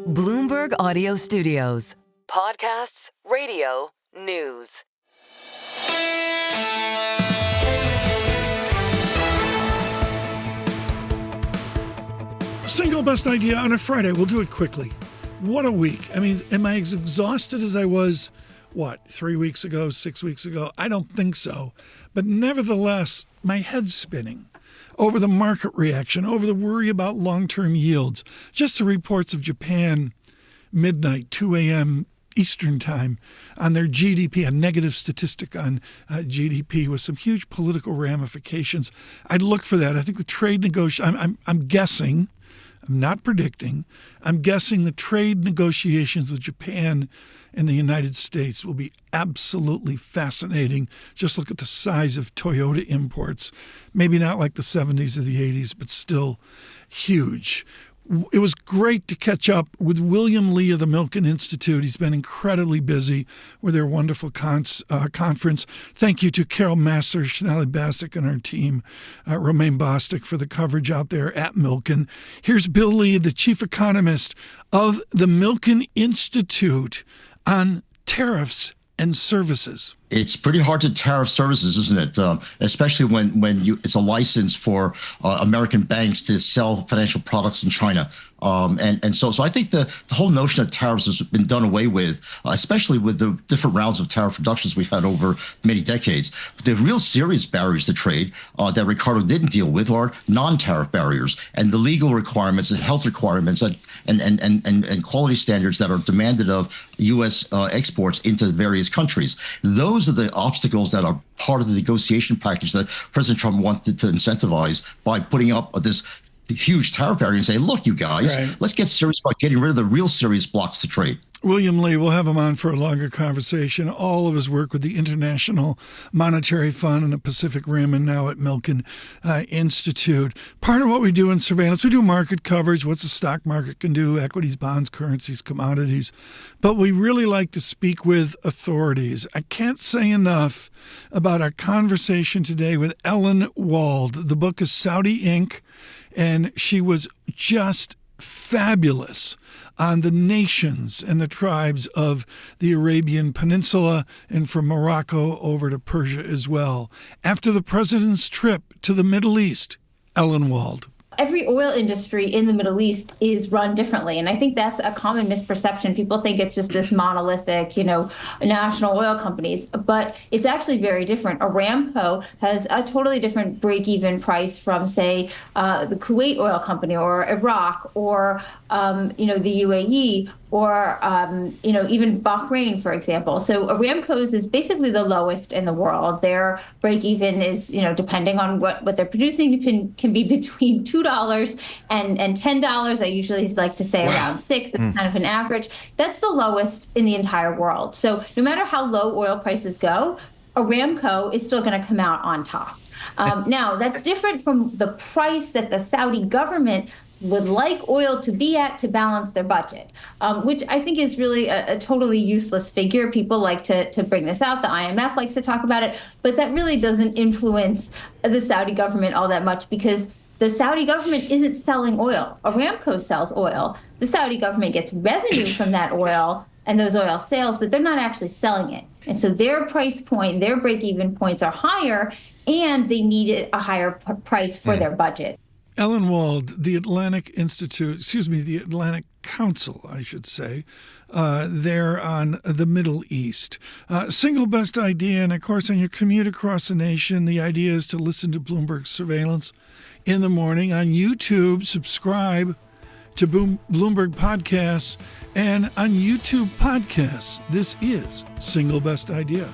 Bloomberg Audio Studios. Podcasts, radio, news. Single best idea on a Friday. We'll do it quickly. What a week. I mean, am I as exhausted as I was, 3 weeks ago, 6 weeks ago? I don't think so. But nevertheless, my head's spinning over the market reaction, over the worry about long-term yields. Just the reports of Japan, midnight, 2 a.m. Eastern time, on their GDP, a negative statistic on GDP with some huge political ramifications. I'd look for that. I think the trade I'm guessing, I'm not predicting, I'm guessing the trade negotiations with Japan and the United States will be absolutely fascinating. Just look at the size of Toyota imports. Maybe not like the 70s or the 80s, but still huge. It was great to catch up with William Lee of the Milken Institute. He's been incredibly busy with their wonderful conference. Thank you to Carol Masser, Shanali Bassick, and our team, Romaine Bostic, for the coverage out there at Milken. Here's Bill Lee, the chief economist of the Milken Institute, on tariffs and services. It's pretty hard to tariff services, isn't it? Especially when it's a license for American banks to sell financial products in China. So I think the whole notion of tariffs has been done away with, especially with the different rounds of tariff reductions we've had over many decades. But the real serious barriers to trade that Ricardo didn't deal with are non-tariff barriers and the legal requirements and health requirements and quality standards that are demanded of U.S. exports into various countries. Those are the obstacles that are part of the negotiation package that President Trump wanted to incentivize by putting up this huge tariff barrier and say, look, you guys, let's get serious about getting rid of the real serious blocks to trade. William Lee, we'll have him on for a longer conversation. All of his work with the International Monetary Fund and the Pacific Rim and now at Milken Institute. Part of what we do in surveillance, we do market coverage, what's the stock market can do, equities, bonds, currencies, commodities. But we really like to speak with authorities. I can't say enough about our conversation today with Ellen Wald. The book is Saudi Inc., and she was just fabulous on the nations and the tribes of the Arabian Peninsula and from Morocco over to Persia as well. After the president's trip to the Middle East, Ellen Wald. Every oil industry in the Middle East is run differently. And I think that's a common misperception. People think it's just this monolithic, national oil companies, but it's actually very different. Aramco has a totally different break-even price from, say, the Kuwait Oil Company or Iraq or, the UAE or, even Bahrain, for example. So Aramco's is basically the lowest in the world. Their break-even is, depending on what they're producing, can be between $2 and $10. I usually like to say around $6. That's kind of an average. That's the lowest in the entire world. So no matter how low oil prices go, Aramco is still going to come out on top. Now, that's different from the price that the Saudi government would like oil to be at to balance their budget, which I think is really a totally useless figure. People like to bring this out. The IMF likes to talk about it, but that really doesn't influence the Saudi government all that much because the Saudi government isn't selling oil. Aramco sells oil. The Saudi government gets revenue from that oil and those oil sales, but they're not actually selling it. And so their price point, their break-even points are higher, and they needed a higher price for their budget. Ellen Wald, the Atlantic Council, I should say, there on the Middle East. Single best idea, and of course, on your commute across the nation, the idea is to listen to Bloomberg Surveillance in the morning on YouTube. Subscribe to Bloomberg Podcasts and on YouTube Podcasts. This is Single Best Idea.